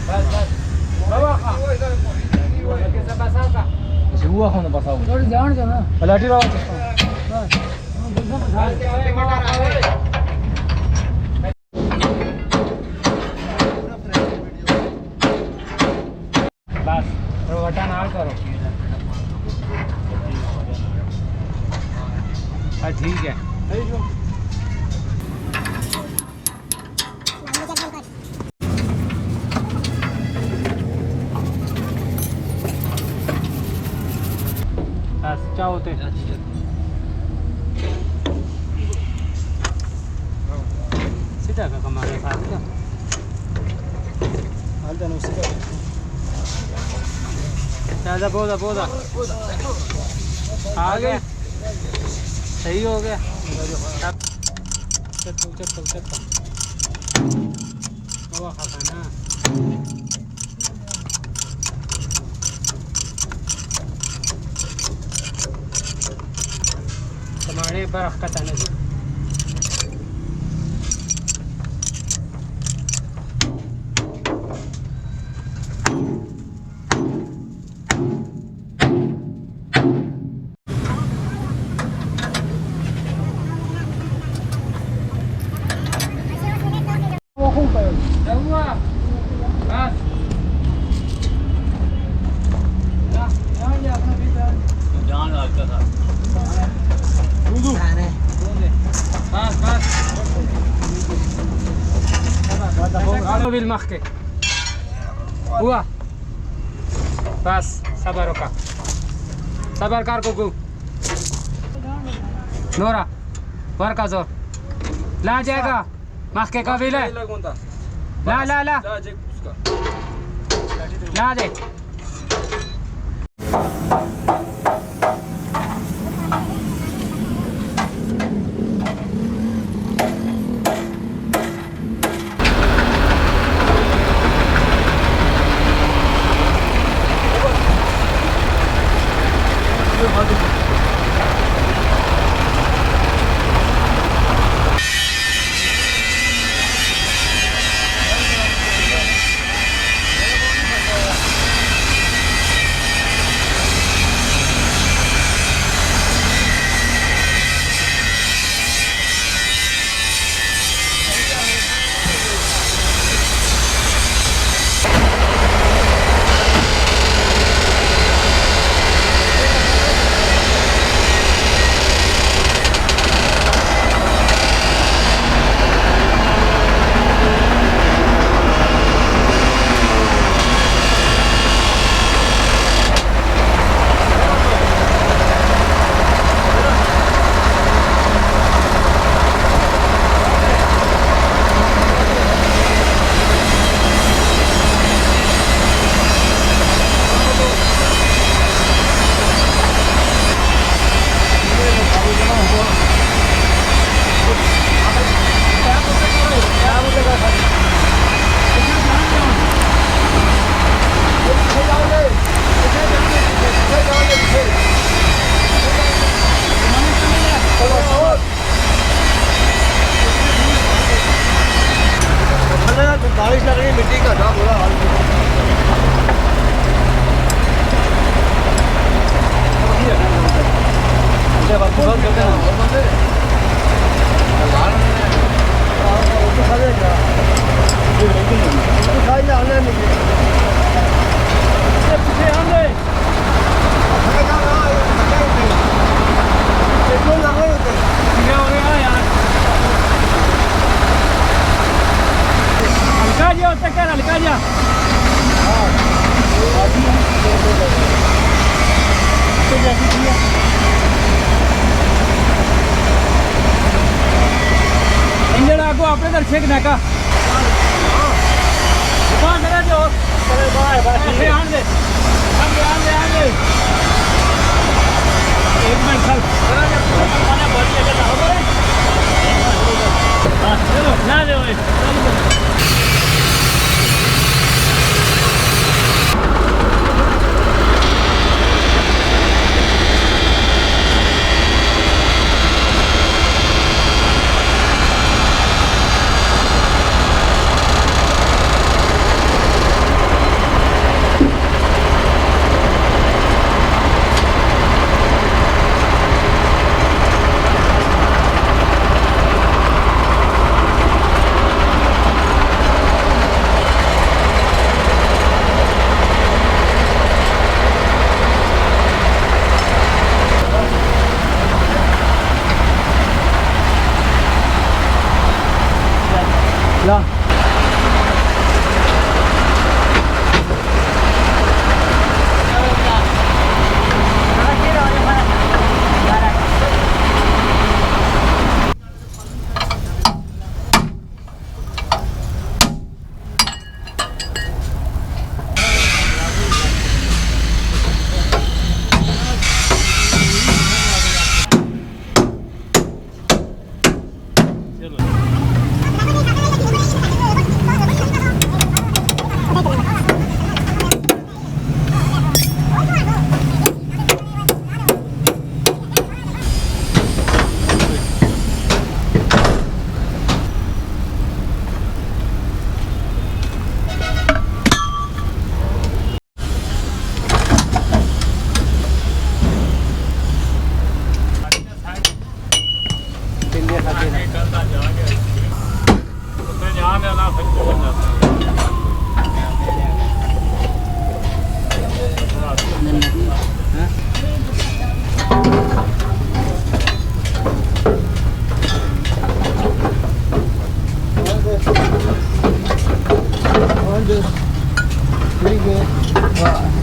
Bas, bas. Bawa ka. Lagi sa basa ka. Siguro ako nabasa ko. थोड़ी जान दो ना Palati raw. बस बस थोड़ा बटन ऑन करो। हाँ ठीक है। बस क्या होते सीधा का कमाने साथ का Alta no sé. ज्यादा बोदा आ गया सही हो गया चल हवा खाता ना तुम्हारे बर्फ का तने Mobil makke. Huwa. Bas, sabar oka. Sabar kar kuku. Nora, वर का जोर. ला जाएगा. makke का बिल है. ला ला ला. ला दे. बारिश लग रही है मिट्टी का जा बुरा हाल इंजन आपको अपने तरफ छेक ना का दुकान करा जो चले बाय बाय आन दे एक मिनट चल चलो ना दे ओए Very good. Wow.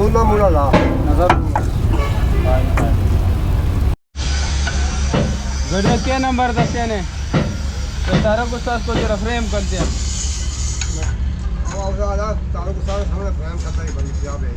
दोनों मुड़ा ला गड्ढा क्या नंबर दस्या ने तो तारों को साथ को जरा फ्रेम करते हैं तारों को सारे सामने फ्रेम करता ही बंद किया है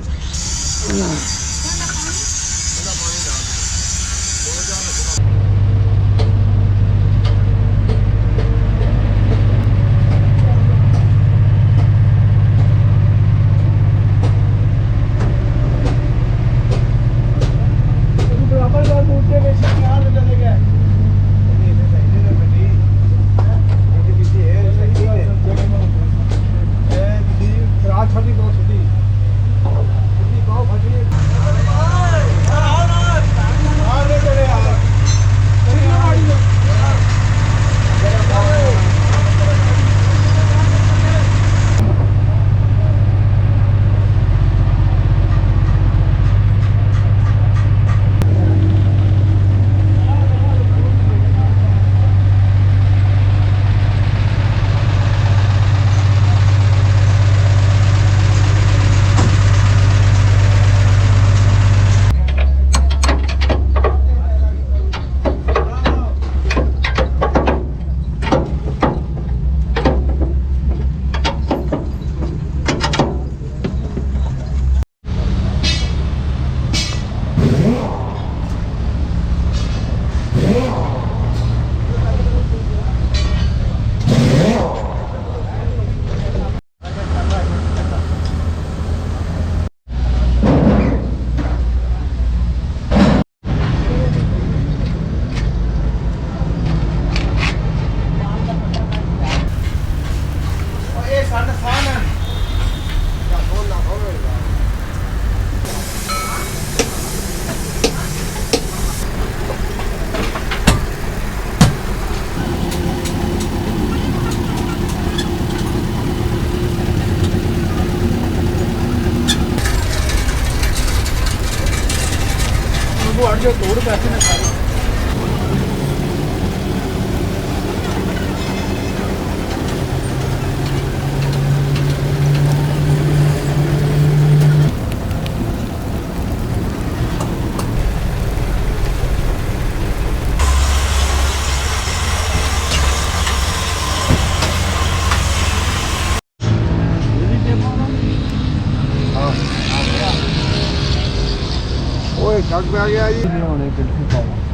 जो तोड़ पैसे ना सारे ओए ट्रक में आ गया जी होने बिल्कुल पाओ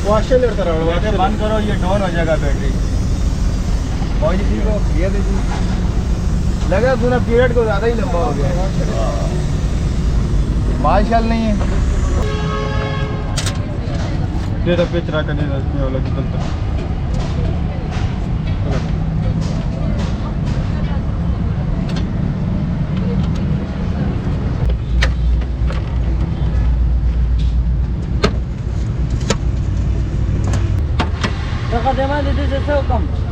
वाशर लेता रहो वाशर बंद करो ये डाउन हो जाएगा बैटरी बहुत ठीक हो ये देखिए लगा पूरा पीरियड को ज़्यादा ही लंबा हो गया मार्शल नहीं है तेरा पिछड़ा का नहीं रखने वाला चलता Taqadama dedi desa kam.